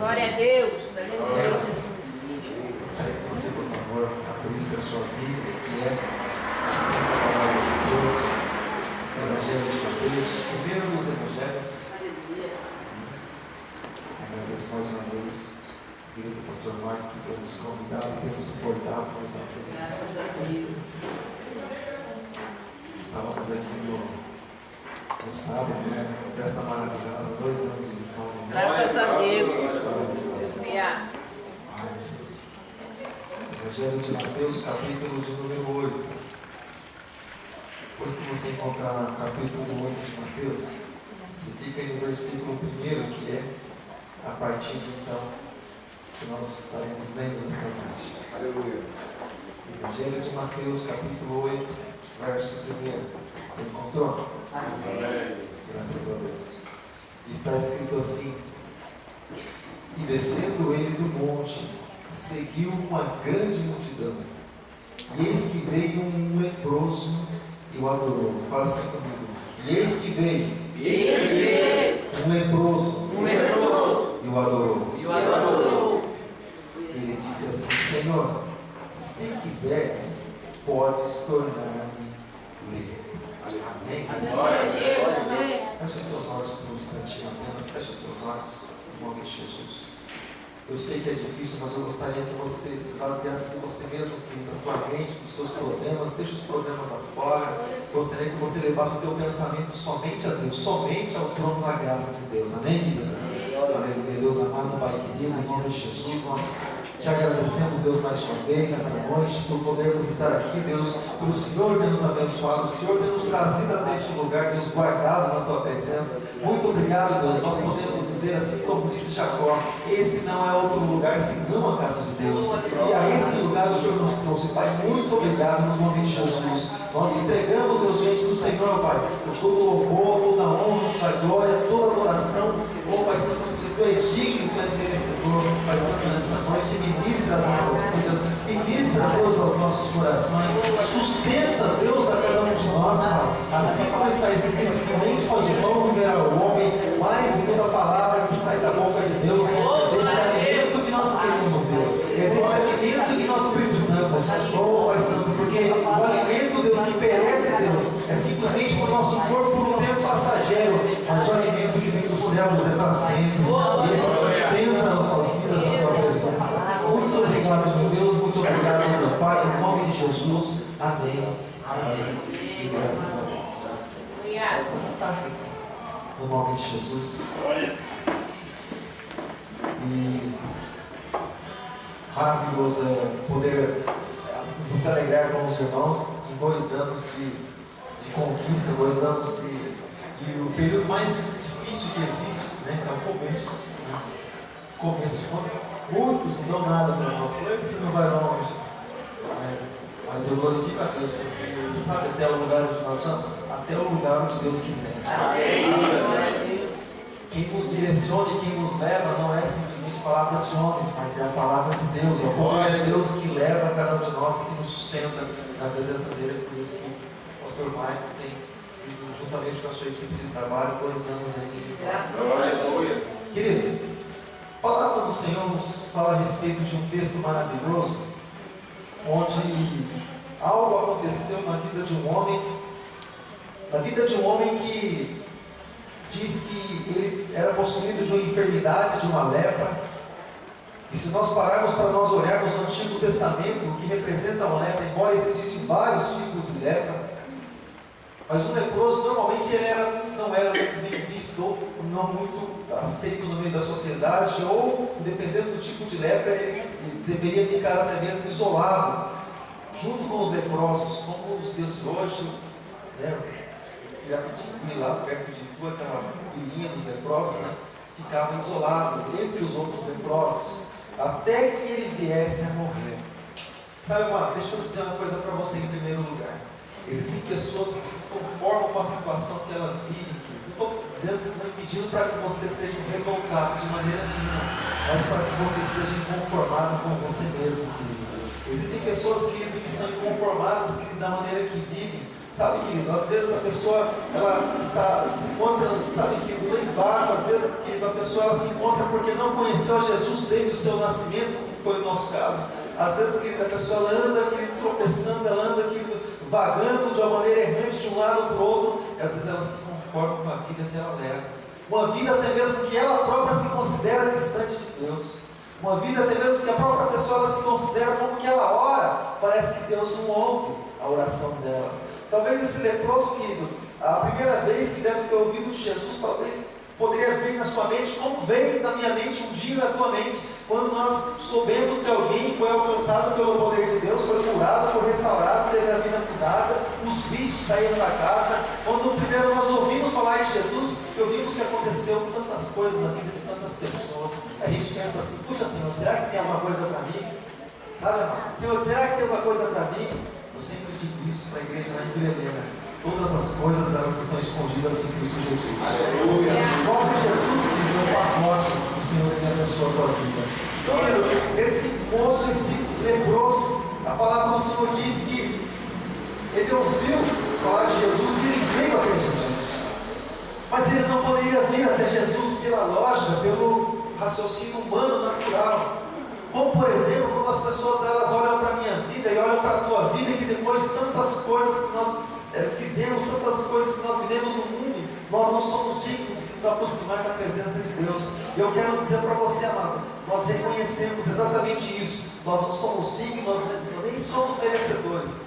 Glória a Deus. Gostaria que você, por favor, abrisse a sua Bíblia, que é a Santa Palavra de Deus, o Evangelho de Mateus, primeiro dos Evangelhos. Agradeço mais uma vez, querido pastor Marco, que tem nos convidado e tem nos suportado nos na Graças a Deus. Estávamos aqui no sábado, né? Festa maravilhosa, 2 anos de nome. Graças a Deus. Evangelho de Mateus, capítulo de número 8. Depois que você encontrar o capítulo 8 de Mateus, você fica aí no versículo 1, que é a partir de então que nós estaremos lendo nessa noite. Aleluia. Evangelho de Mateus, capítulo 8, verso 1. Você encontrou? Amém. Graças a Deus. Está escrito assim: e descendo ele do monte, seguiu uma grande multidão. E eis que veio um leproso e o adorou. Fala assim comigo. E eis que veio um leproso e o adorou. Ele disse assim: Senhor, se quiseres, podes tornar-me limpo. Amém? Fecha os teus olhos por um instantinho apenas. Fecha os teus olhos em nome de Jesus. Eu sei que é difícil, mas eu gostaria que você se esvaziasse você mesmo, da tua mente, dos seus problemas. Deixa os problemas afora. Gostaria que você levasse o teu pensamento somente a Deus, somente ao trono da graça de Deus. Amém, querida? Aleluia. Deus amado, Pai querido, em nome de Jesus, nós te agradecemos, Deus, mais uma vez nessa noite, por podermos estar aqui, Deus, pelo Senhor ter nos abençoado, o Senhor ter nos trazido até este lugar, Deus, guardados na tua presença. Muito obrigado, Deus. Nós podemos dizer, assim como disse Jacó, esse não é outro lugar senão a casa de Deus. E a esse lugar o Senhor nos trouxe, Pai. Muito obrigado no nome de Jesus. Nós entregamos, Deus, diante do Senhor, Pai, todo louvor, toda honra, toda glória, toda adoração. Oh, Pai Santo, Tu és digno, Tu és merecedor. Pai Santo, nessa noite, ministra as nossas vidas, ministra, Deus, aos nossos corações, sustenta, Deus, a cada um de nós, Pai. Assim como está escrito, que nem só de pão viverá o homem, mas em toda palavra que sai da boca de Deus. É desse alimento que nós queremos, Deus. É desse alimento que nós precisamos. Oh, Pai Santo, porque o alimento, Deus, que perece, Deus, é simplesmente para o nosso corpo por um tempo passageiro, mas o alimento que vem do céu, Deus, é para sempre. E esse sustenta nossas vidas na tua presença. Muito obrigado, meu Deus, muito obrigado, meu Pai, em nome de Jesus. Amém. Amém. E graças a Deus. No nome de Jesus. E maravilhoso é poder nos alegrar com os irmãos em 2 anos de conquista, 2 anos e o período mais difícil que existe, né, é o começo. Né? Começo. Muitos não dão nada para nós. Falei que você não vai longe. Né? Mas eu glorifico a Deus, porque você sabe até o lugar onde nós vamos? Até o lugar onde Deus quiser. Amém. Quem nos direciona e quem nos leva não é simplesmente palavras de homens, mas é a palavra de Deus. É o poder de Deus que leva a cada um de nós e que nos sustenta na presença dele. Por isso que o pastor Maico tem, juntamente com a sua equipe de trabalho, 2 anos aí de vida. Querido, a palavra do Senhor nos fala a respeito de um texto maravilhoso, onde algo aconteceu na vida de um homem que diz que ele era possuído de uma enfermidade, de uma lepra. E se nós pararmos para nós olharmos no Antigo Testamento, o que representa uma lepra, embora existissem vários tipos de lepra, mas o leproso normalmente ele não era muito bem visto, ou não muito aceito no meio da sociedade, ou dependendo do tipo de lepra, ele deveria ficar até mesmo isolado, junto com os leprosos, como os dias de hoje, né? Lá perto de Tu, aquela vilinha dos leprosos, né? Ficava isolado entre os outros leprosos, até que ele viesse a morrer. Sabe, mano, deixa eu dizer uma coisa para você em primeiro lugar. Existem pessoas que se conformam com a situação que elas vivem. Não estou dizendo, não pedindo para que você seja revoltado de maneira nenhuma, mas para que você seja inconformado com você mesmo, querido. Existem pessoas que são inconformadas da maneira que vivem, Sabe, querido, às vezes a pessoa, ela se encontra, sabe, querido, lá embaixo, às vezes, querido, a pessoa ela se encontra porque não conheceu a Jesus desde o seu nascimento, como foi o nosso caso. Às vezes, querido, a pessoa ela anda, querido, tropeçando, ela anda, querido, vagando de uma maneira errante de um lado para o outro, e às vezes ela se conforma com a vida que ela leva. Uma vida até mesmo que ela própria se considera distante de Deus. Uma vida até mesmo que a própria pessoa ela se considera como que ela ora, parece que Deus não ouve a oração delas. Talvez esse leproso, querido, a primeira vez que deve ter ouvido de Jesus, talvez poderia vir na sua mente, como veio na minha mente um dia na tua mente, quando nós soubemos que alguém foi alcançado pelo poder de Deus, foi curado, foi restaurado, teve a vida mudada, os vícios saíram da casa. Quando primeiro nós ouvimos falar em Jesus, e ouvimos que aconteceu tantas coisas na vida de tantas pessoas, a gente pensa assim, puxa Senhor, será que tem alguma coisa para mim? Sabe, amado? Senhor, será que tem alguma coisa para mim? Eu sempre digo isso para a igreja lá em Vilhelena. Todas as coisas elas estão escondidas em Cristo Jesus. O próprio Jesus que deu o pacote que o Senhor tem abençoado a tua vida. Querido, esse moço, esse leproso, a palavra do Senhor diz que ele ouviu falar de Jesus e ele veio até Jesus. Mas ele não poderia vir até Jesus pela lógica, pelo raciocínio humano natural. Como, por exemplo, quando as pessoas elas olham para a minha vida e olham para a tua vida, e que depois de tantas coisas que nós fizemos, tantas coisas que nós vivemos no mundo, nós não somos dignos de nos aproximar da presença de Deus. E eu quero dizer para você, amado, nós reconhecemos exatamente isso. Nós não somos dignos, nós nem somos merecedores.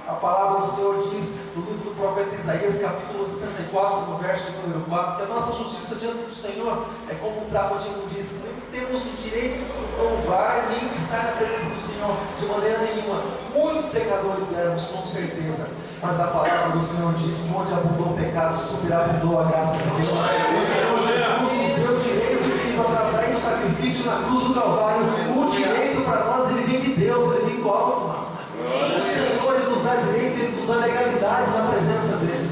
A palavra do Senhor diz, no livro do profeta Isaías, capítulo 64, no verso de número 4, que a nossa justiça diante do Senhor é como um trapo de imundícia. Nem temos o direito de louvar, nem de estar na presença do Senhor, de maneira nenhuma. Muito pecadores éramos, com certeza. Mas a palavra do Senhor diz que onde abundou o pecado, superabundou a graça de Deus. O Senhor Jesus nos deu o direito de através do sacrifício na cruz do Calvário. O direito para nós, ele vem de Deus, ele vem do alto, mano. O Senhor, ele nos dá direito, ele nos dá legalidade na presença dele.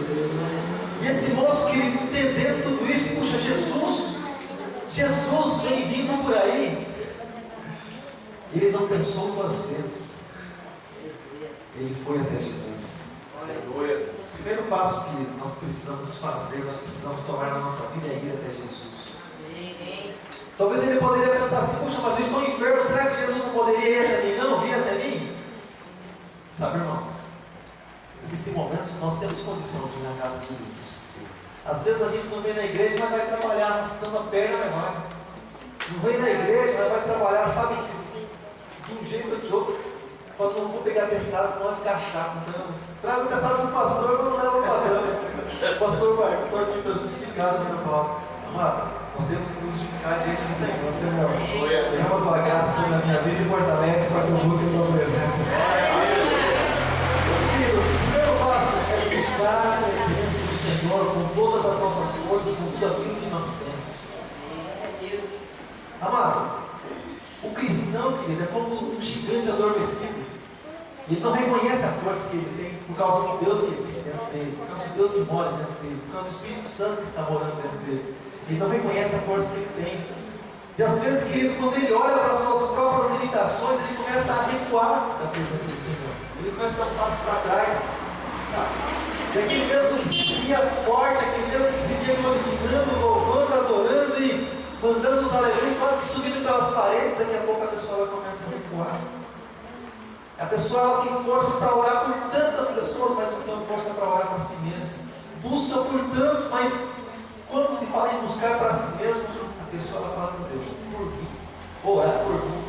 E esse moço que entendendo tudo isso, puxa, Jesus vem vindo por aí. Ele não pensou duas vezes. Ele foi até Jesus. O primeiro passo que nós precisamos fazer, nós precisamos tomar na nossa vida é ir até Jesus. Talvez ele poderia pensar assim, puxa, mas eu estou enfermo, será que Jesus não poderia ir até mim? Não, vir até mim? Sabe, irmãos, existem momentos que nós temos condição de ir na casa de Deus. Às vezes a gente não vem na igreja, mas vai trabalhar arrastando a perna, vai. Não vem na igreja, mas vai trabalhar, sabe, de um jeito ou de outro. Fala, não vou pegar testado, senão vai ficar chato. Então, traz o testado para o pastor, mas não leva o padrão. O pastor vai, eu estou aqui, estou justificado, meu irmão. Amado, nós temos que nos justificar diante do Senhor. Senhor, derrama a tua graça sobre a minha vida e fortalece para que eu busque a tua presença. Querido, o primeiro passo é buscar a presença do Senhor com todas as nossas forças, com tudo aquilo que nós temos. Amado, o cristão, querido, é como um gigante adormecido. Ele não reconhece a força que ele tem por causa do Deus que existe dentro dele, por causa do Deus que mora dentro dele, por causa do Espírito Santo que está morando dentro dele. Ele não reconhece a força que ele tem. E às vezes, querido, quando ele olha para as suas próprias limitações, ele começa a recuar da presença do Senhor. Ele começa a dar um passo para trás, sabe? E aquele mesmo que se via forte, aquele mesmo que se via glorificando, louvando, adorando e mandando os aleluia, quase que subindo pelas paredes, daqui a pouco a pessoa começa a recuar. A pessoa ela tem forças para orar por tantas pessoas, mas não tem força para orar para si mesmo. Busca por tantos, mas quando se fala em buscar para si mesmo, a pessoa ela fala, meu Deus, por mim, orar por mim.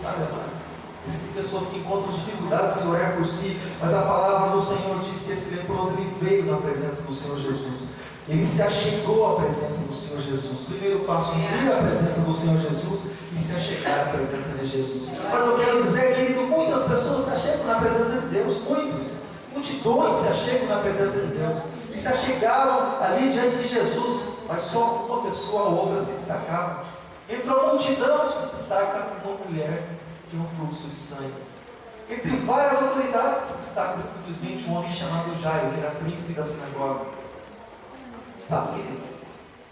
Sabe, amado? Existem pessoas que encontram dificuldades em orar por si, mas a palavra do Senhor diz que esse leproso ele veio na presença do Senhor Jesus. Ele se achegou à presença do Senhor Jesus. Primeiro passo, vir à presença do Senhor Jesus e se achegar à presença de Jesus. Mas eu quero dizer, querido, muitas pessoas se achegam na presença de Deus, muitos. Multidões se achegam na presença de Deus. E se achegaram ali diante de Jesus, mas só uma pessoa ou outra se destacava. Entre a multidão se destaca uma mulher que tinha um fluxo de sangue. Entre várias autoridades se destaca simplesmente um homem chamado Jairo, que era príncipe da sinagoga. Sabe, querido?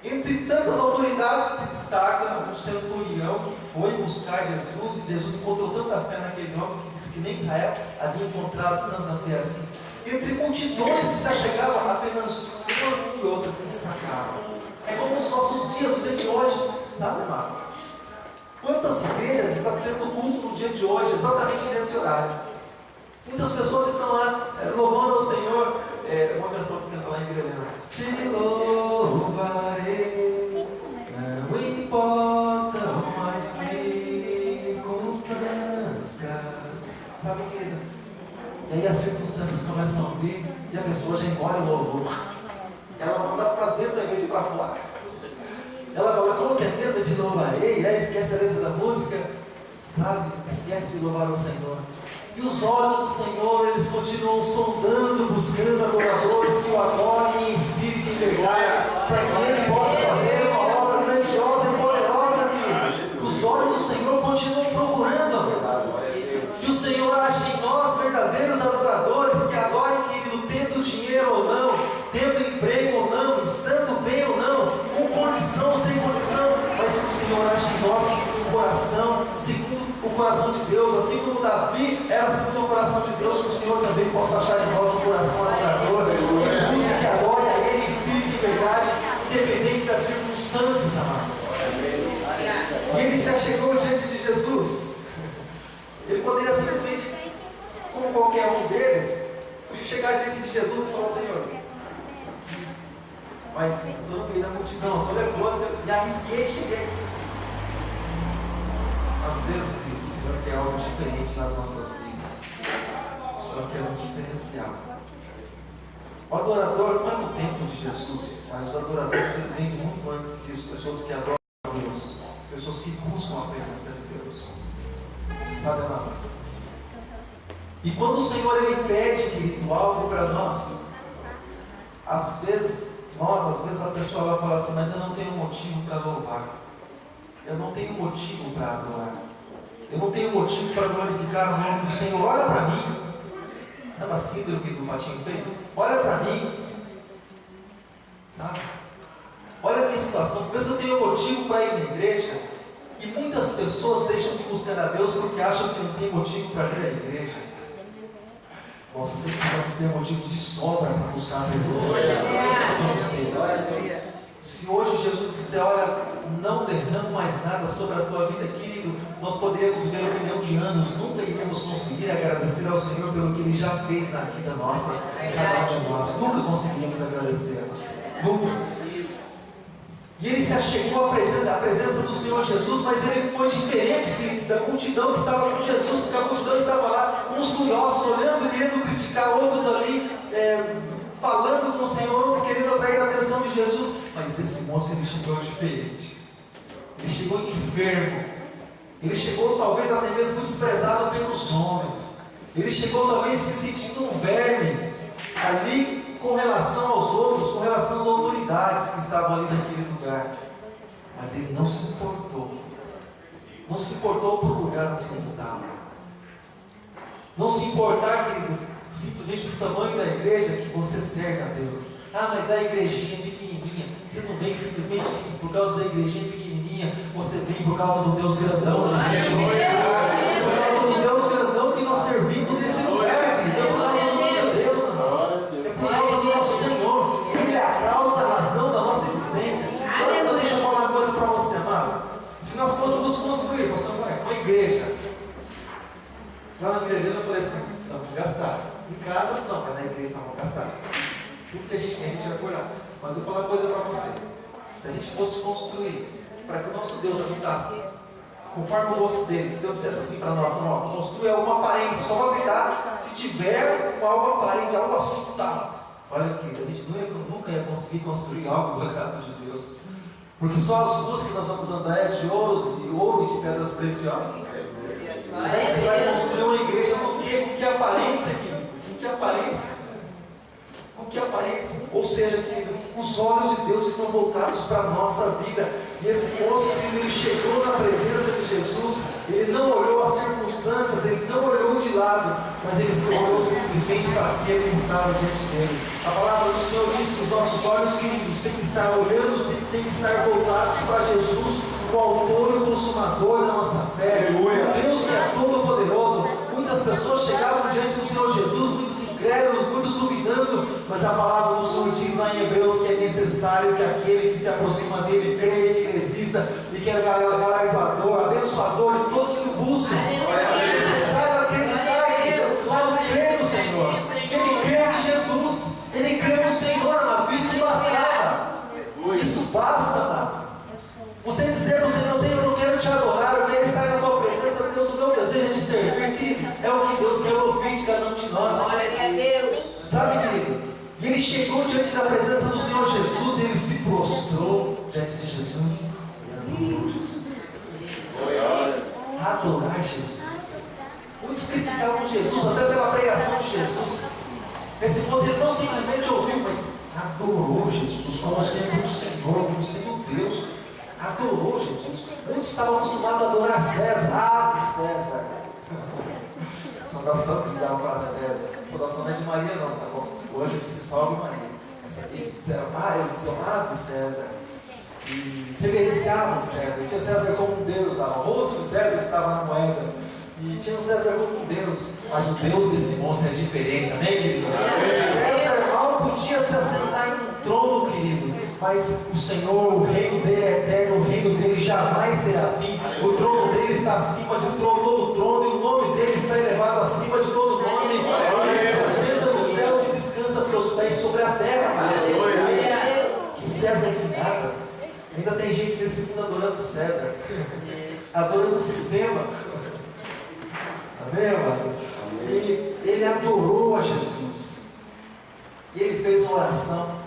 Entre tantas autoridades se destaca um centurião que foi buscar Jesus, e Jesus encontrou tanta fé naquele homem que diz que nem Israel havia encontrado tanta fé assim. entre multidões que se achegavam, apenas umas e outras se destacavam. É como os nossos dias, o dia de hoje, sabe, amado? Quantas igrejas estão tendo culto no dia de hoje, exatamente nesse horário? Muitas pessoas estão lá louvando ao Senhor. Uma canção que canta lá em Guilherme: te louvarei, não importam as circunstâncias. Sabe, querida? E aí as circunstâncias começam a vir e a pessoa já engole o louvor. Ela manda para dentro da igreja e para fora. Ela fala: como que é mesmo? Eu te louvarei. E aí esquece a letra da música, sabe? Esquece de louvar o Senhor. E os olhos do Senhor, eles continuam sondando, buscando adoradores que o adorem em espírito e em verdade, para que Ele possa fazer uma obra grandiosa e poderosa aqui. Os olhos do Senhor continuam procurando, que o Senhor ache em nós verdadeiros adoradores, que adorem, querido, tendo dinheiro ou não, tendo emprego ou não, estando bem ou não, com condição ou sem condição, mas que o Senhor ache em nós um coração segundo o coração de Deus, assim como Davi era segundo o coração de Deus, que o Senhor também possa achar em nós um coração adorador, que busque, que adore a Ele em espírito e verdade, independente das circunstâncias, amado. E ele se achegou diante de Jesus. Ele poderia simplesmente, como qualquer um deles, chegar diante de Jesus e falar: Senhor, mas estou no meio da multidão, sou leproso e arrisquei, cheguei aqui. Às vezes, o Senhor quer algo diferente nas nossas vidas. O Senhor quer um diferencial. O adorador não é no templo de Jesus, mas os adoradores eles vêm de muito antes disso. Pessoas que adoram a Deus, pessoas que buscam a presença de Deus. Sabe, amado? E quando o Senhor ele pede, querido, algo para nós, às vezes a pessoa ela fala assim: mas eu não tenho motivo para louvar. Eu não tenho motivo para adorar. Eu não tenho motivo para glorificar o nome do Senhor. Olha para mim. Sabe a síndrome do patinho feio? Olha para mim. Sabe? Olha a minha situação. Talvez eu tenha motivo para ir na igreja. E muitas pessoas deixam de buscar a Deus porque acham que não tem motivo para vir à igreja. Nós sempre vamos ter motivo de sobra para buscar a presença de Deus. Vamos ter. Se hoje Jesus disser: olha, não derramo mais nada sobre a tua vida, querido, nós poderíamos ver 1 milhão de anos, nunca iríamos conseguir agradecer ao Senhor pelo que Ele já fez na vida nossa, em cada um de nós. Nunca conseguiríamos agradecer. Nunca. E ele se achegou à presença do Senhor Jesus, mas ele foi diferente, querido, da multidão que estava com Jesus, porque a multidão estava lá, uns curiosos, olhando, querendo criticar, outros ali, falando com o Senhor, outros querendo atrair a atenção de Jesus. Mas esse moço, ele chegou diferente. Ele chegou enfermo. Ele chegou talvez até mesmo desprezado pelos homens. Ele chegou talvez se sentindo um verme ali com relação aos outros, com relação às autoridades que estavam ali naquele lugar. Mas ele não se importou. Não se importou por o lugar onde ele estava. Não se importar, queridos, simplesmente pelo tamanho da igreja que você serve a Deus. Ah, mas a igrejinha é pequenininha. Você não vem simplesmente por causa da igrejinha pequenininha. Você vem por causa do Deus grandão que nós servimos nesse lugar. Por causa do Deus grandão que nós servimos nesse lugar, querido. É por causa do nosso Deus, amado. É por causa do nosso Senhor. Ele é a causa, a razão da nossa existência. Agora, deixa eu falar uma coisa para você, amado. Se nós fôssemos construir, uma igreja, lá na Mineirão eu falei assim: não, vamos gastar. Em casa, não, mas na igreja não vamos gastar. Tudo que a gente quer, a gente vai cuidar. Mas eu vou falar uma coisa para você. Se a gente fosse construir para que o nosso Deus habitasse conforme o gosto dele, se Deus dissesse assim para nós: não, construir algo aparente, só vai habitar se tiver algo aparente, algo assim, tá. Olha, querido, a gente nunca ia conseguir construir algo do agrado de Deus. Porque só as ruas que nós vamos andar é de ouro e de pedras preciosas. Aí você vai construir uma igreja com que aparência, querido? Com que aparência? Com que aparência? Ou seja, querido, os olhos de Deus estão voltados para a nossa vida. E esse moço, querido, ele chegou na presença de Jesus, ele não olhou as circunstâncias, ele não olhou de lado, mas ele olhou simplesmente para aquele que estava diante dele. A palavra do Senhor diz que os nossos olhos, queridos, têm que estar olhando, têm que estar voltados para Jesus, o autor e o consumador da nossa fé. O Deus que é todo poderoso. muitas pessoas chegavam diante do Senhor Jesus, muitos incrédulos, muitos duvidando, mas a palavra do Senhor diz lá em Hebreus que é necessário que aquele que se aproxima dele creia que ele exista e que é galardoador, abençoador de todos que o buscam. É necessário acreditar que é necessário crer no Senhor. Ele crê em Jesus, ele crê no Senhor, amado. Isso bastava. Isso basta, amado. Você dizer ao Senhor, Senhor, eu não quero te adorar, eu quero estar na tua presença, Deus, o meu desejo é te servir, que é o que Deus quer ouvir de cada um de nós. Glória a Deus. Sabe, querido? E ele chegou diante da presença do Senhor Jesus, e ele se prostrou diante de Jesus e adorou Jesus. Adorar Jesus. Muitos criticavam Jesus até pela pregação de Jesus. Esse moço ele não simplesmente ouviu, mas adorou Jesus como sendo o Senhor, como sendo o Deus. Adorou Jesus. Muitos estavam acostumados a adorar César. Ave César. Saudação que se dava para César. Saudação não é de Maria não, tá bom? O anjo disse salve Maria. Essa aqui eles disseram, eles diziam ave César. E reverenciavam César. Tinha César como um Deus. O rosto de César estava na moeda. E tinha o César como um Deus. Mas o Deus desse moço é diferente. Amém, querido? César mal podia se assentar em um trono, querido. Mas o Senhor, o reino dele é eterno, o reino dele jamais terá fim. O trono dele está acima de todo trono, e o nome dele está elevado acima de todo nome. Ele se assenta nos céus e descansa seus pés sobre a terra. Que César de nada. Ainda tem gente nesse mundo adorando César, adorando o sistema. Amém, amado? E ele adorou a Jesus. E ele fez uma oração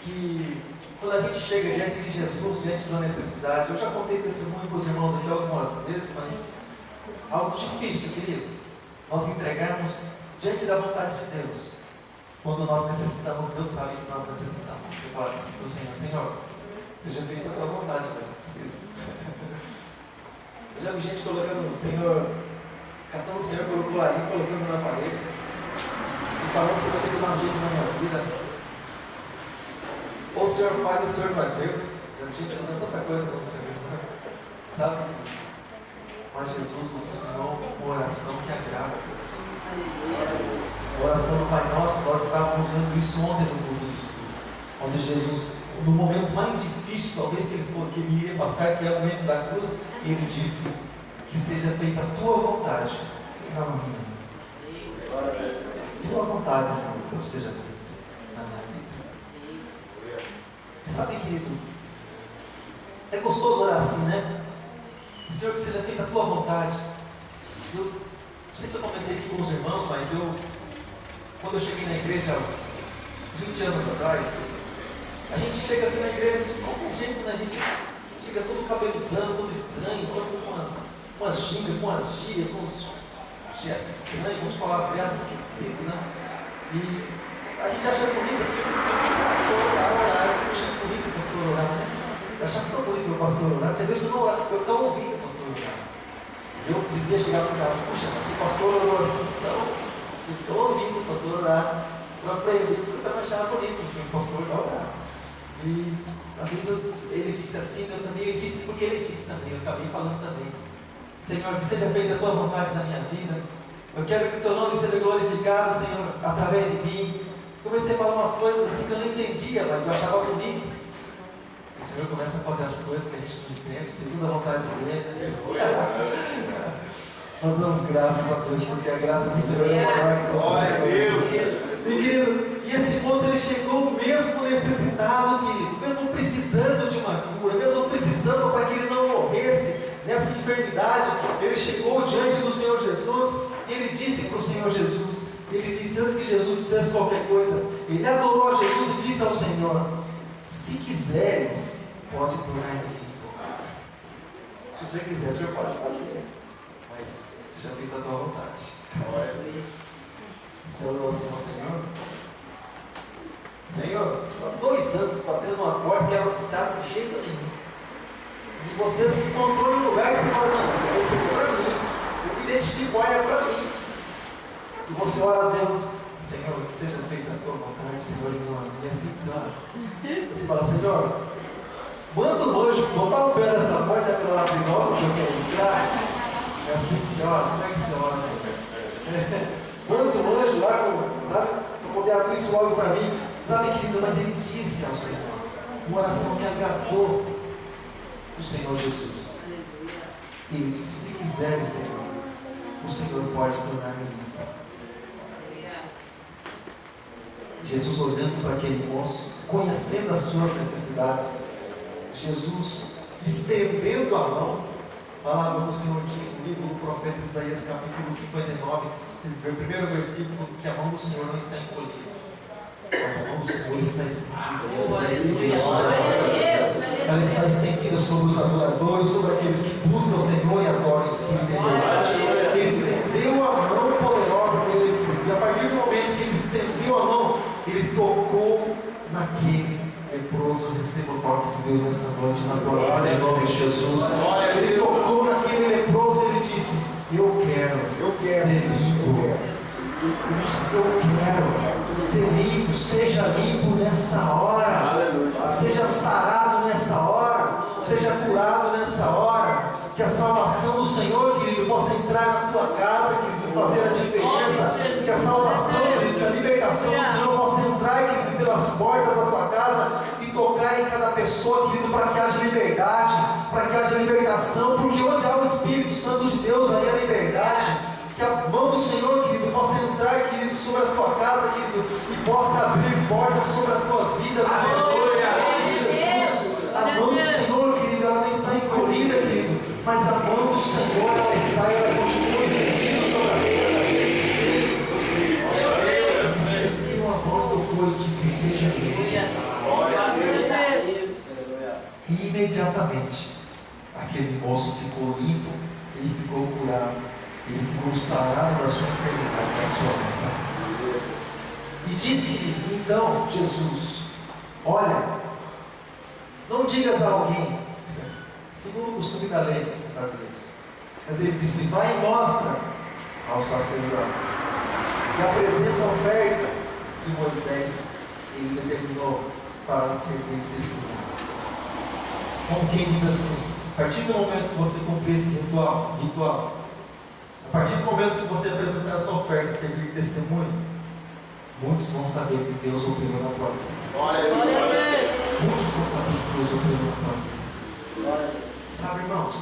que, quando a gente chega diante de Jesus, diante de uma necessidade, eu já contei testemunho para os irmãos aqui algumas vezes, mas algo difícil, querido, nós entregarmos diante da vontade de Deus. Quando nós necessitamos, Deus sabe que nós necessitamos. Você fala assim para o Senhor, Senhor, seja feita a tua vontade, mas não precisa. Eu já vi gente colocando o Senhor, catando o Senhor, colocou ali, colocando na parede, e falando, você vai ter que dar um jeito na minha vida. Ou o Senhor Pai, o Senhor não é Deus. A gente fazendo tanta coisa para você ver, sabe? Mas Jesus nos ensinou uma oração que agrada a Deus. A oração do Pai Nosso, nós estávamos vendo isso ontem no culto do estudo. Onde Jesus, no momento mais difícil, talvez que ele iria passar, que é o momento da cruz, ele disse que seja feita a tua vontade e não a minha. Tua vontade, Senhor, que seja feita na minha vida. E sabe, querido, é gostoso orar assim, né? Senhor, que seja feita a tua vontade. Eu não sei se eu comentei aqui com os irmãos, mas quando eu cheguei na igreja, 20 anos atrás, a gente chega assim na igreja, de qualquer jeito, né? A gente chega todo cabeludão, todo estranho, todo com umas gírias, com uns gestos estranhos, com uns palavreados esquisitos, né? E a gente acha bonito assim, pastor orar, eu achei bonito o pastor orar, né? Eu achava tão bonito o pastor orar, tinha vezes que eu não orava, eu ficava ouvindo o pastor orar. Eu dizia, chegava em casa, puxa, se o pastor orou assim, então, eu estou ouvindo o pastor orar, eu aprendi, porque eu também achava bonito o pastor orar. E uma vez ele disse assim, eu disse porque ele disse também, eu acabei falando também. Senhor, que seja feita a tua vontade na minha vida. Eu quero que o teu nome seja glorificado, Senhor, através de mim. Comecei a falar umas coisas assim que eu não entendia, mas eu achava bonito. O Senhor começa a fazer as coisas que a gente não entende, segundo a vontade dele. Nós damos graças a Deus, porque a graça do Senhor é maior que todas as coisas. E querido, e esse moço ele chegou mesmo necessitado, querido, mesmo precisando de uma cura, mesmo precisando para que ele não morresse nessa enfermidade. Ele chegou diante do Senhor Jesus e ele disse para o Senhor Jesus, ele disse antes que Jesus dissesse qualquer coisa, ele adorou a Jesus e disse ao Senhor: se quiseres, pode tornar-me limpo. Se o Senhor quiser, o Senhor pode fazer, mas seja feita a tua vontade. O Senhor falou assim ao Senhor: Senhor, você está 2 anos batendo numa porta que ela não estava de jeito nenhum. E você se encontrou em um lugar e você fala: não, esse é para mim. Eu me identifico, olha para mim. E você ora a Deus: Senhor, que seja feita a tua vontade, Senhor, e não a minha. Assim que você ora. Você fala: Senhor, manda o anjo botar o pé nessa porta para ela abrir logo que eu quero entrar. É assim que você ora? Como é que você ora? Manda um anjo lá, sabe? Para poder abrir isso logo para mim. Sabe, querido, mas ele disse ao Senhor uma oração que agradou o Senhor Jesus. Ele disse: se quiseres, Senhor, o Senhor pode tornar-me limpo. Jesus, olhando para aquele moço, conhecendo as suas necessidades, Jesus estendendo a mão, a palavra do Senhor diz no livro do profeta Isaías, capítulo 59, o primeiro versículo, que a mão do Senhor não está encolhida, mas a mão do Senhor está estendida, ela está estendida sobre os adoradores, sobre aqueles que buscam o Senhor e adoram o Espírito em verdade. Ele estendeu a mão poderosa dele, e a partir do momento que ele estendeu a mão, ele tocou naquele leproso. Receba o toque de Deus nessa noite, na tua vida, em nome de Jesus. Ele tocou naquele leproso e ele disse: eu quero ser limpo. Ele disse: eu quero ser limpo. Seja limpo nessa hora. Seja sarado nessa hora. Seja curado nessa hora. Que a salvação do Senhor, querido, possa entrar na tua casa, querido, fazer a diferença. Que a salvação, querido, que a libertação do Senhor possa entrar, querido, pelas portas da tua casa e tocar em cada pessoa, querido, para que haja liberdade, para que haja libertação, porque onde há o Espírito Santo de Deus, aí há liberdade. Que a mão do Senhor, querido, possa entrar, querido, sobre a tua casa, querido, e possa abrir portas sobre a tua vida nessa noite, Jesus. A mão do Senhor, querido, ela não está encolhida, querido, mas a mão do Senhor, ela está, ela continua estendida sobre a vida da gente. Estendeu a mão, tocou e disse: seja limpo. E imediatamente aquele moço ficou limpo, ele ficou curado, ele ficou sarado da sua enfermidade, da sua vida. E disse então Jesus: olha, não digas a alguém, segundo o costume da lei, se fazer isso, mas ele disse: vai e mostra aos sacerdotes e apresenta a oferta que Moisés ele determinou para servir de testemunho. Como quem diz assim: a partir do momento que você cumprir esse ritual, a partir do momento que você apresentar a sua oferta e servir de testemunho, muitos vão saber que Deus operou na tua vida. Muitos vão saber que Deus operou na tua vida. Sabe, irmãos,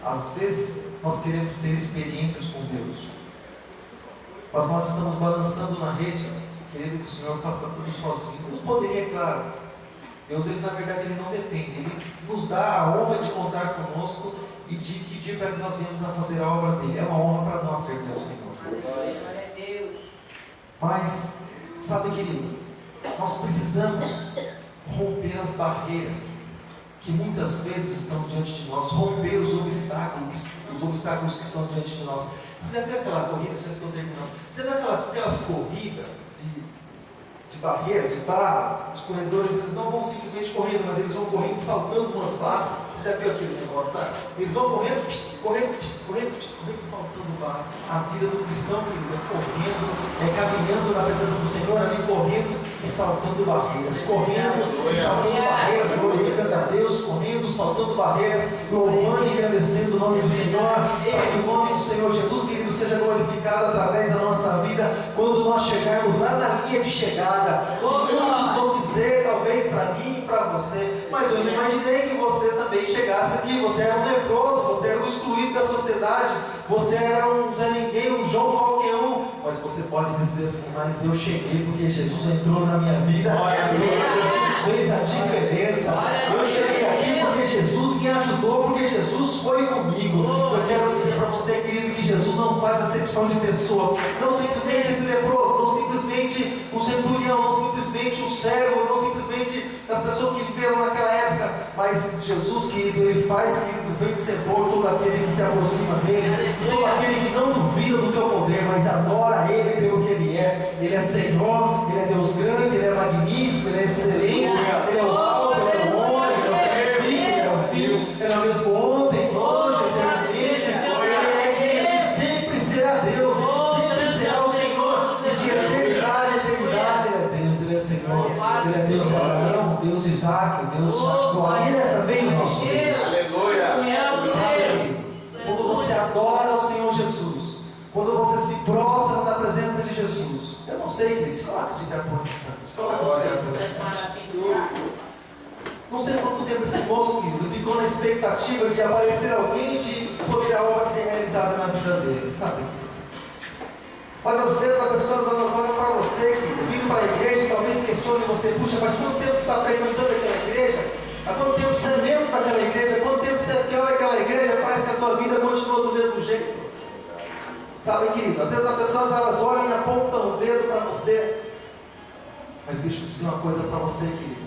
às vezes nós queremos ter experiências com Deus, mas nós estamos balançando na rede, querendo que o Senhor faça tudo sozinho. Deus poderia, é claro. Deus, ele, na verdade, ele não depende. Ele nos dá a honra de contar conosco e de pedir para que nós venhamos a fazer a obra dele. É uma honra para nós servir ao Senhor. Mas, sabe, querido, nós precisamos romper as barreiras que muitas vezes estão diante de nós, romper os obstáculos que estão diante de nós. Você já viu aquela corrida? Já estou terminando. Você já viu aquelas corridas de barreira, de barra? Os corredores, eles não vão simplesmente correndo, mas eles vão correndo, saltando umas barras. Você já viu aquele negócio, tá? Eles vão correndo, correndo, saltando barras. A vida do cristão, querido, é correndo, caminhando na presença do Senhor, ali correndo e saltando barreiras, correndo e saltando barreiras, glorificando a Deus, correndo, saltando barreiras, louvando e agradecendo o nome do Senhor, para que o nome do Senhor Jesus, querido, seja glorificado através da nossa vida, quando nós chegarmos lá na linha de chegada. Muitos vão dizer, talvez para mim e para você: mas eu não imaginei que você também chegasse aqui. Você era um leproso, você era um excluído da sociedade, você era um Zé Ninguém, um João qualquer um. Mas você pode dizer assim: mas eu cheguei porque Jesus entrou na minha vida, Jesus fez a diferença. Eu cheguei aqui porque Jesus me ajudou, porque Jesus foi comigo. Eu quero dizer para você, querido, que Jesus não faz acepção de pessoas. Não simplesmente esse leproso, não simplesmente um centurião, não simplesmente um cego, não simplesmente as pessoas que viveram naquela época, mas Jesus, querido, ele faz, querido, vencedor todo aquele que se aproxima dele, e todo aquele que não duvida do teu poder, mas adora ele pelo que ele é. Ele é Senhor, ele é Deus grande, ele é magnífico, ele é excelente, ele é o Alfa, ele é o Ômega, ele é o princípio, ele é o fim, ele é o mesmo ontem, hoje, eternamente. Ele sempre será Deus, ele sempre será o Senhor, e de eternidade a eternidade ele é Deus, ele é Senhor, ele é Deus de Abraão, Deus de Isaac, Deus de Jacó, ele é também o nosso Deus. Aleluia! Sabe, quando você adora Quando você se prostra na presença de Jesus. Eu não sei, queridos, coloca de pé por um instante. Coloca de pé por um instante. Não sei quanto tempo esse moço, querido, ficou na expectativa de aparecer alguém e de poder a obra ser realizada na vida dele, sabe? Mas às vezes as pessoas elas olham para você, querido, vindo para a igreja e talvez questionem você, puxa, mas quanto tempo você está frequentando aquela igreja? Há quanto tempo você é membro daquela igreja? Há quanto tempo você é fiel àquela igreja? Parece que a tua vida continua do mesmo jeito. Sabe, querido, às vezes as pessoas elas olham e apontam o dedo para você. Mas deixa eu dizer uma coisa para você, querido.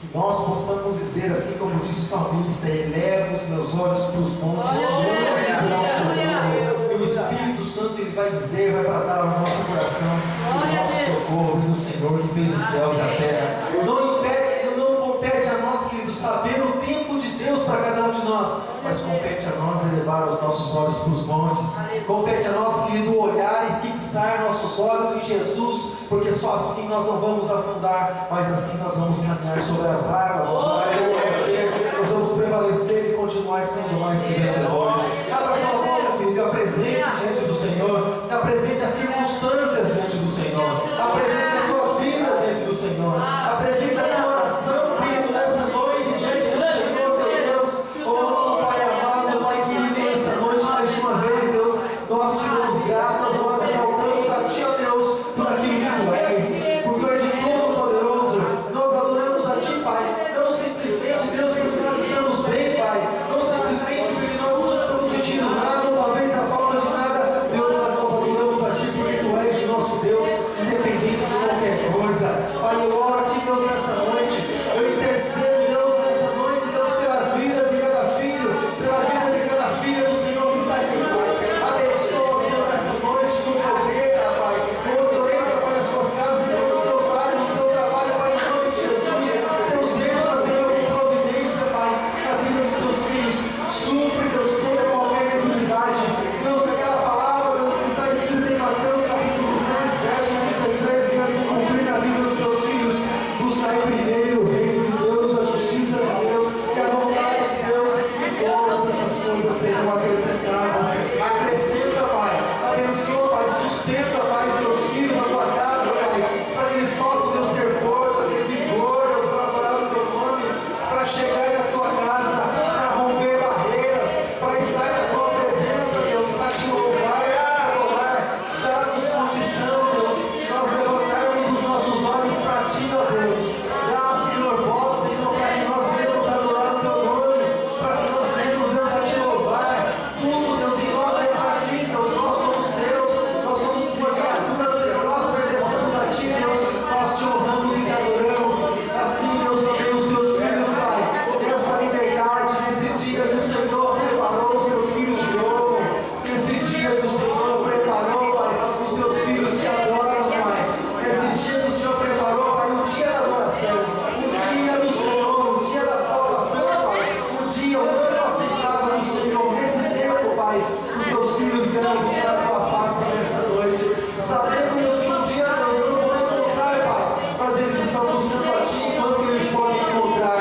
Que nós possamos dizer, assim como disse o salmista, eleva os meus olhos para os montes, do nosso socorro. E o Espírito Santo ele vai dizer, vai bradar ao nosso coração, o nosso socorro do Senhor que fez os céus e a terra. Não compete a nós, querido, saber o tempo de Deus para cada um de nós, mas compete a nós elevar os nossos olhos para os montes. Compete a nós, querido, olhar e fixar nossos olhos em Jesus, porque só assim nós não vamos afundar, mas assim nós vamos caminhar sobre as águas, nós vamos prevalecer e continuar sendo mais que vencedores. Abra a tua boca, querido, apresente diante do Senhor, apresente as circunstâncias diante do Senhor, apresente a tua vida diante do Senhor, apresente a tua oração, querido, nessa noite diante do Senhor, meu Deus. Oh, Pai amado, Pai querido, nessa noite, mais uma vez, Deus, nós te damos graças, nós exaltamos a Ti, ó Deus, por aquilo que Tu és, por Tu és de Todo-Poderoso. Nós adoramos a Ti, Pai, não simplesmente, Deus, porque nós estamos bem, Pai, não simplesmente porque nós não estamos sentindo nada, ou talvez a falta de nada, Deus, mas nós adoramos a Ti, porque Tu és o nosso Deus, independente de qualquer coisa. Pai, eu oro a Ti, Deus, nessa noite, eu intercedo, Deus, nessa noite, Deus, pela vida de cada filho, pela vida de cada filha do Senhor que está aqui, Pai. Abençoa, Senhor, nessa noite, no poder, Pai. Deus, entra para as suas casas, entra no seu trabalho, no seu trabalho, Pai, em nome de Jesus. Deus, entra, Senhor, com providência, Pai, na vida dos teus filhos. Supre, Deus, toda e qualquer necessidade. Deus, aquela palavra, Deus, que está escrita em Mateus, capítulo 6, verso 23, venha se cumprir na vida dos teus filhos. Buscai primeiro o reino de Deus, a justiça de Deus, e a vontade de Deus, e todas essas coisas serão acrescentadas. Acrescenta, Pai, abençoa, Pai, sustenta, Pai, os teus filhos na tua casa, Pai, para que eles possam, Deus, ter força, ter vigor, Deus, para adorar o teu nome, para chegar na tua casa, para romper barreiras, para estar na tua presença, Deus, para te louvar, para te adorar, dar-nos condição, Deus, de nós levantarmos os nossos olhos para ti, ó Deus. Dá, Senhor, voz, Senhor, para que nós venhamos adorar o teu nome, para que nós venhamos, Deus, a te louvar. Tudo, Deus, em nós é para ti, Deus. Nós somos teus, nós somos tua criatura, Senhor. Nós pertencemos a ti, Deus. Nós te honramos e te adoramos. Assim, Deus, também os teus filhos, Pai. Dessa liberdade, nesse dia que o Senhor preparou, os teus filhos te louvam. Nesse dia que o Senhor preparou, Pai, os teus filhos te adoram, Pai. Nesse dia que o Senhor preparou, Pai, o dia da adoração, o dia do Senhor, o dia da salvação, Pai, o dia, o ano aceitável do Senhor. Nesse tempo, Pai, os teus filhos vão buscar a tua face nessa noite, sabendo, Deus, que um dia, Deus, eu não vou encontrar, Pai, mas eles estão buscando a Ti enquanto eles podem encontrar.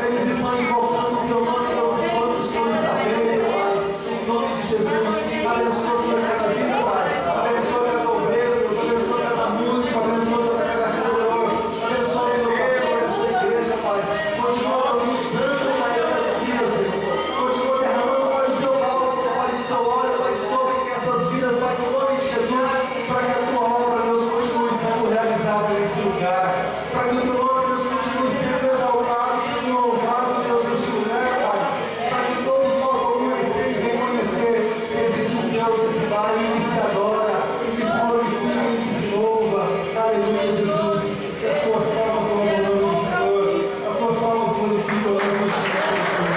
Eles estão invocando o teu nome, Deus, enquanto o Senhor está vendo, Pai, em nome de Jesus. Abençoa, Senhor, cada vida, Pai. Abençoa cada obreiro, Deus, abençoa cada músico, abençoa, Deus, cada cantor. Abençoa, Senhor, pastor dessa igreja, Pai. Continua, Deus, usando, Pai, essas vidas, Deus. Continua derramando, Pai, o seu bálsamo, Pai, o seu óleo, Pai, sobre essas vidas, Pai, em nome de Jesus, para que a tua obra, Deus, continue sendo realizada nesse lugar. Para que o teu nome, Deus, continue sendo exaltado, sendo louvado, Deus, nesse lugar, Pai. Para que todos possam conhecer e reconhecer que existe um Deus nesse vale que se adora, que se glorifica e que se louva. Aleluia, Jesus. Que as tuas palmas louvam o Senhor. As tuas palmas glorificam o nome do Senhor, Jesus.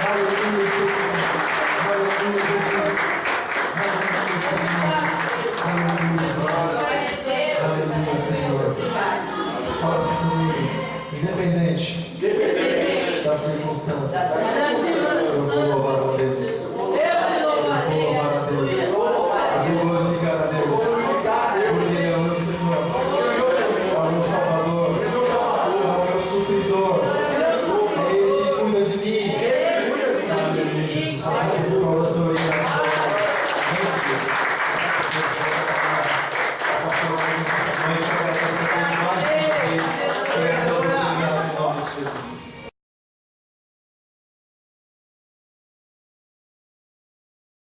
Aleluia, Jesus. Aleluia, Jesus. Aleluia, Senhor. Aleluia, Jesus. Aleluia, Senhor. Fala assim comigo. Independente das circunstâncias,